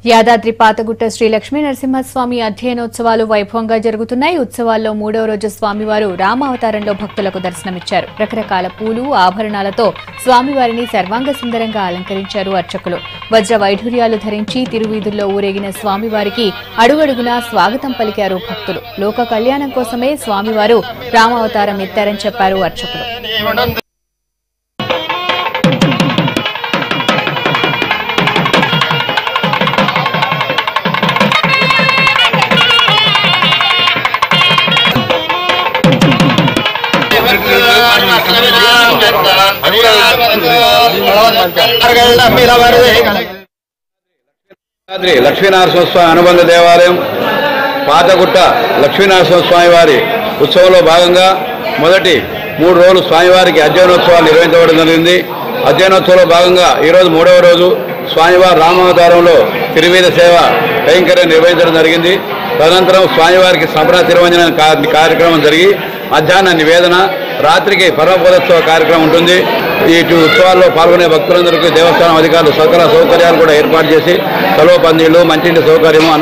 యాదాద్రి పాతగుట్ట శ్రీ లక్ష్మీ నరసింహస్వామి అధ్యయనోత్సవాలు వైభవంగా జరుగుతున్నాయి. ఉత్సవాల్లో 3వ రోజు స్వామివారు రామావతారంలో భక్తులకు దర్శనమిచ్చారు. రకరకాల పూలు, ఆభరణాలతో స్వామివారిని సర్వాంగ సుందరంగా అలంకరించారు అర్చకులు. వజ్ర వైఢూర్యాలు ధరించి తిరువీధుల్లో ఊరేగిన స్వామివారికి అడుగడుగునా స్వాగతం పలికారు భక్తులు. లోక కళ్యాణం కోసమే స్వామివారు రామావతారం ఎత్తారని చెప్పారు అర్చకులు. లక్ష్మీనరసింహస్వామి అనుబంధ దేవాలయం పాతగుట్ట లక్ష్మీనరసింహస్వామి వారి ఉత్సవంలో భాగంగా మొదటి 3 రోజులు స్వామివారికి అధ్యయనోత్సవాలు నిర్వహించబడడం జరిగింది. అధ్యయనోత్సవంలో భాగంగా ఈరోజు 3వ రోజు స్వామివారి రామావతారంలో తిరువీధ సేవ కైంకర్యం నిర్వహించడం జరిగింది. తదనంతరం స్వామివారికి సంప్రదాయ తిరువంజన కార్యక్రమం జరిగి మధ్యాహ్న నివేదన, రాత్రికి పరమపదోత్సవ కార్యక్రమం ఉంటుంది. ఈ ఉత్సవాల్లో పాల్గొనే భక్తులందరికీ దేవస్థానం అధికారులు సకల సౌకర్యాలు కూడా ఏర్పాటు చేసి సెలవు పందిళ్లు, మంచినీటి సౌకర్యము,